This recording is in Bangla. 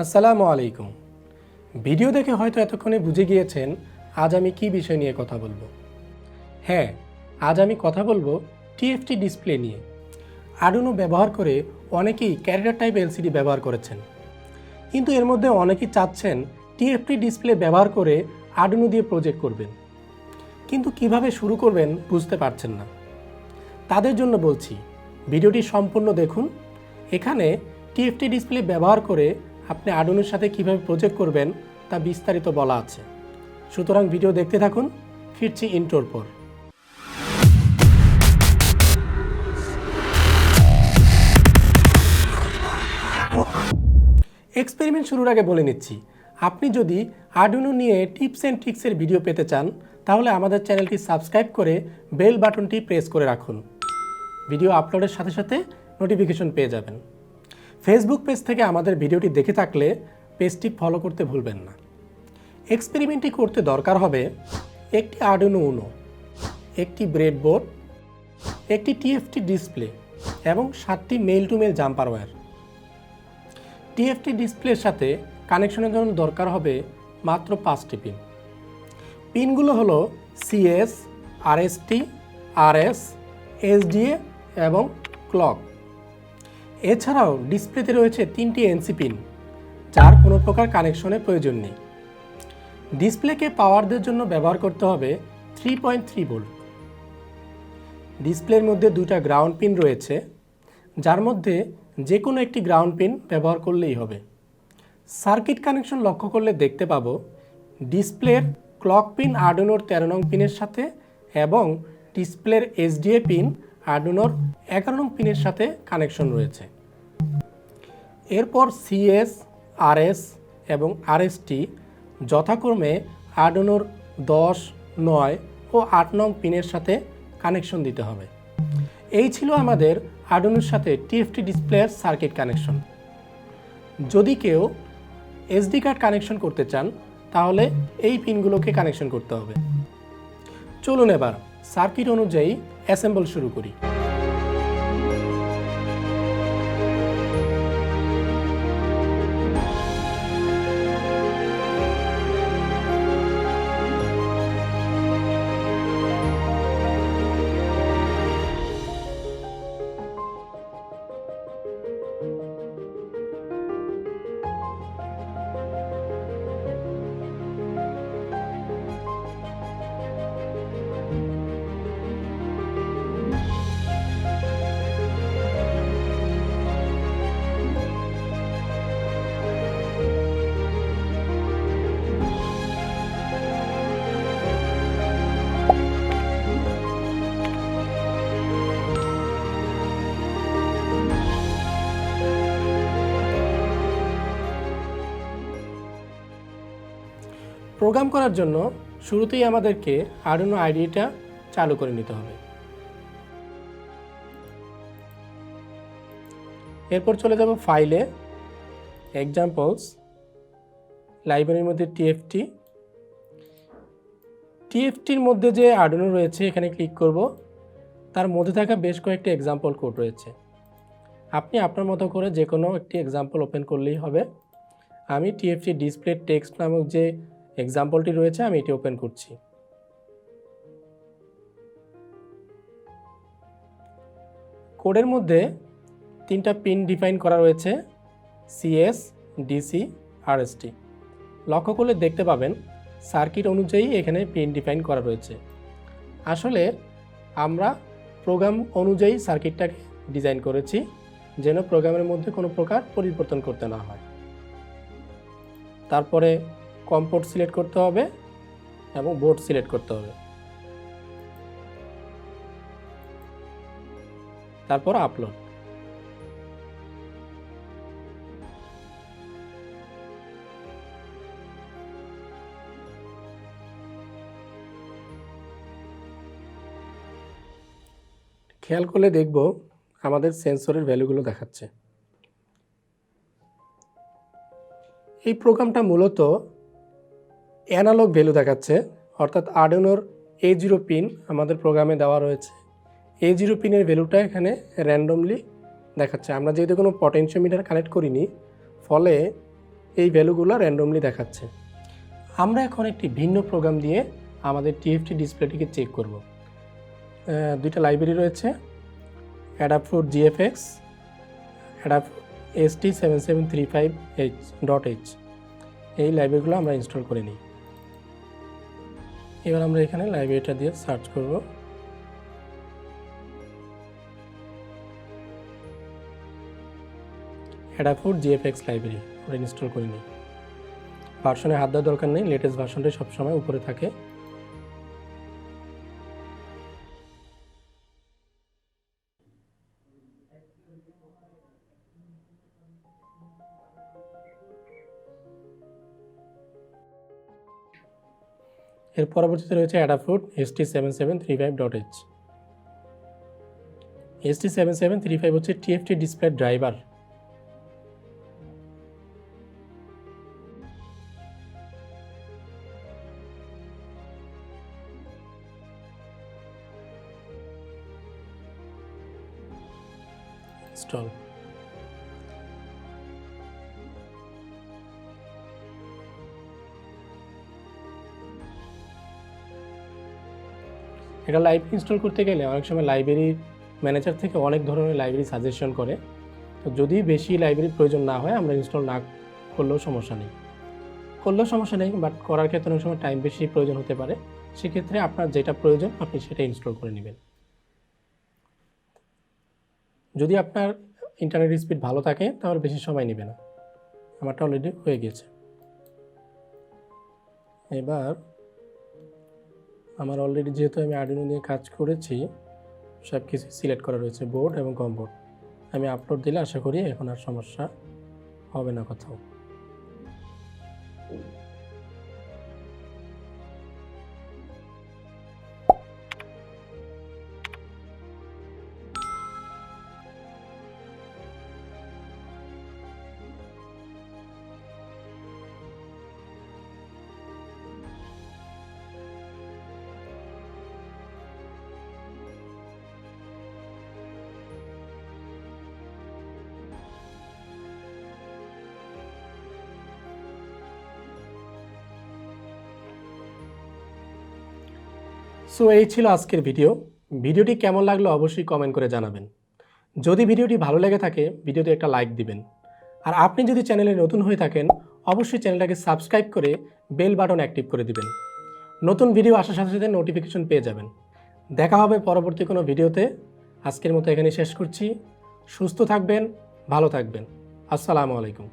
আসসালামু আলাইকুম। ভিডিও দেখে হয়তো এতক্ষণে বুঝে গিয়েছেন আজ আমি কি বিষয় নিয়ে কথা বলবো। হ্যাঁ, আজ আমি কথা বলবো টিএফটি ডিসপ্লে নিয়ে। আরডুইনো ব্যবহার করে অনেকেই ক্যারেক্টার টাইপ এলসিডি ব্যবহার করেছেন, কিন্তু এর মধ্যে অনেকেই চাচ্ছেন টিএফটি ডিসপ্লে ব্যবহার করে আরডুইনো দিয়ে প্রজেক্ট করবেন, কিন্তু কিভাবে শুরু করবেন বুঝতে পারছেন না। তাদের জন্য বলছি, ভিডিওটি সম্পূর্ণ দেখুন। এখানে টিএফটি ডিসপ্লে ব্যবহার করে আপনি আরডুইনোর সাথে কিভাবে প্রজেক্ট করবেন তা বিস্তারিত বলা আছে। সুতরাং ভিডিও দেখতে থাকুন। ফিরছি ইন্ট্রোর পর। এক্সপেরিমেন্ট শুরুর আগে বলে নিচ্ছি, আপনি যদি আরডুইনো নিয়ে টিপস অ্যান্ড ট্রিক্সের ভিডিও পেতে চান তাহলে আমাদের চ্যানেলটি সাবস্ক্রাইব করে বেল বাটনটি প্রেস করে রাখুন। ভিডিও আপলোডের সাথে সাথে নোটিফিকেশন পেয়ে যাবেন। ফেসবুক পেজ থেকে আমাদের ভিডিওটি দেখে থাকলে পেজটি ফলো করতে ভুলবেন না। এক্সপেরিমেন্টটি করতে দরকার হবে একটি আরডুইনো উনো, একটি ব্রেডবোর্ড, একটি টিএফটি ডিসপ্লে এবং 7টি male to male jumper wire. TFT ডিসপ্লের সাথে কানেকশনের জন্য দরকার হবে মাত্র 5টি পিন। পিনগুলো হলো সিএস, আরএসটি, আরএস, এসডিএ এবং ক্লক। এছাড়াও ডিসপ্লেতে রয়েছে 3টি এনসি পিন, যার কোনো প্রকার কানেকশনের প্রয়োজন নেই। ডিসপ্লেকে পাওয়ার দেওয়ার জন্য ব্যবহার করতে হবে 3.3 ভোল্ট। ডিসপ্লের মধ্যে 2টা গ্রাউন্ড পিন রয়েছে, যার মধ্যে যে কোনো একটি গ্রাউন্ড পিন ব্যবহার করলেই হবে। সার্কিট কানেকশন লক্ষ্য করলে দেখতে পাবো ডিসপ্লের ক্লক পিন আরডুইনোর 13 নং পিনের সাথে এবং ডিসপ্লের এসডিএ পিন আরডুইনোর 11 নং পিনের সাথে কানেকশন রয়েছে। এরপর সিএস, আরএস এবং আরএসটি যথাক্রমে আরডুইনোর 10, 9 ও 8 নং পিনের সাথে কানেকশন দিতে হবে। এই ছিল আমাদের আরডুইনোর সাথে টিএফটি ডিসপ্লের সার্কিট কানেকশন। যদি কেউ এসডি কার্ড কানেকশন করতে চান তাহলে এই পিনগুলোকে কানেকশন করতে হবে। চলুন এবার সার্কিট অনুযায়ী অ্যাসেম্বল শুরু করি। প্রোগ্রাম করার জন্য শুরুতেই আমাদেরকে আরডুইনো আইডিটা চালু করে নিতে হবে। এরপর চলে যাব ফাইলে, এক্সাম্পলস, লাইব্রেরির মধ্যে টিএফটির মধ্যে যে আরডুইনো রয়েছে এখানে ক্লিক করব। তার মধ্যে থাকা বেশ কয়েকটি এক্সাম্পল কোড রয়েছে। আপনি আপনার মতো করে যে কোনো একটি এক্সাম্পল ওপেন করলেই হবে। আমি টিএফটি ডিসপ্লে টেক্সট নামক যে এক্সাম্পলটি রয়েছে আমি এটি ওপেন করছি। কোডের মধ্যে 3টা পিন ডিফাইন করা রয়েছে, সিএস, ডিসি, আরএসটি। লক্ষ্য করলে দেখতে পাবেন সার্কিট অনুযায়ী এখানে পিন ডিফাইন করা রয়েছে। আসলে আমরা প্রোগ্রাম অনুযায়ী সার্কিটটাকে ডিজাইন করেছি যেন প্রোগ্রামের মধ্যে কোনো প্রকার পরিবর্তন করতে না হয়। তারপরে কম পোর্ট সিলেক্ট করতে হবে এবং বোর্ড সিলেক্ট করতে হবে। তারপর আপলোড। খেয়াল করলে দেখব আমাদের সেন্সরের ভ্যালুগুলো দেখাচ্ছে। এই প্রোগ্রামটা মূলত অ্যানালগ ভ্যালু দেখাচ্ছে, অর্থাৎ আরডুইনোর A0 পিন আমাদের প্রোগ্রামে দেওয়া রয়েছে। A0 পিনের ভ্যালুটা এখানে র্যান্ডমলি দেখাচ্ছে। আমরা যেহেতু কোনো পটেনশিওমিটার কানেক্ট করিনি, ফলে এই ভ্যালুগুলো র্যান্ডমলি দেখাচ্ছে। আমরা এখন একটি ভিন্ন প্রোগ্রাম দিয়ে আমাদের টিএফটি ডিসপ্লেটিকে চেক করব। দুইটা লাইব্রেরি রয়েছে, অ্যাডাপ্টফুট জিএফএক্স, অ্যাডাপ্টফুট ST7735 1.8। এই লাইব্রেরিগুলো আমরা ইনস্টল করে নিই। এবার আমরা এখানে লাইব্রেরিটা দিয়ে সার্চ করব। অ্যাডাপ্টফুট জিএফএক্স লাইব্রেরি আমরা ইনস্টল করে নিই। ভার্সনে হাত দেওয়ার দরকার নেই, লেটেস্ট ভার্সনটাই সবসময় উপরে থাকে। এর পরবর্তীতে রয়েছে অ্যাডাপ্টফুট ST7735 ST7735 হচ্ছে TFT ডিসপ্লে ড্রাইভার। ইনস্টল। এটা লাইব্রেরি ইনস্টল করতে গেলে অনেক সময় লাইব্রেরি ম্যানেজার থেকে অনেক ধরনের লাইব্রেরি সাজেশন করে। তো যদি বেশি লাইব্রেরির প্রয়োজন না হয় আমরা ইনস্টল না করলেও সমস্যা নেই, বাট করার ক্ষেত্রে অনেক সময় টাইম বেশি প্রয়োজন হতে পারে। সেক্ষেত্রে আপনার যেটা প্রয়োজন আপনি সেটা ইনস্টল করে নেবেন। যদি আপনার ইন্টারনেট স্পিড ভালো থাকে তাহলে বেশি সময় নেবে না। আমারটা অলরেডি হয়ে গেছে। এবার আমার অলরেডি যেহেতু আমি আরডুইনো নিয়ে কাজ করেছি, সব কিছু সিলেক্ট করা রয়েছে, বোর্ড এবং কম বোর্ড। আমি আপলোড দিলে আশা করি এখন আর সমস্যা হবে না কোথাও। সো এই ছিল আজকের ভিডিওটি কেমন লাগলো অবশ্যই কমেন্ট করে জানাবেন। যদি ভিডিওটি ভালো লেগে থাকে ভিডিওতে একটা লাইক দিবেন। আর আপনি যদি চ্যানেলে নতুন হয়ে থাকেন অবশ্যই চ্যানেলটাকে সাবস্ক্রাইব করে বেল বাটন অ্যাক্টিভ করে দিবেন। নতুন ভিডিও আসার সাথে সাথে নোটিফিকেশন পেয়ে যাবেন। দেখা হবে পরবর্তী কোনো ভিডিওতে। আজকের মতো এখানে শেষ করছি। সুস্থ থাকবেন, ভালো থাকবেন। আসসালামু আলাইকুম।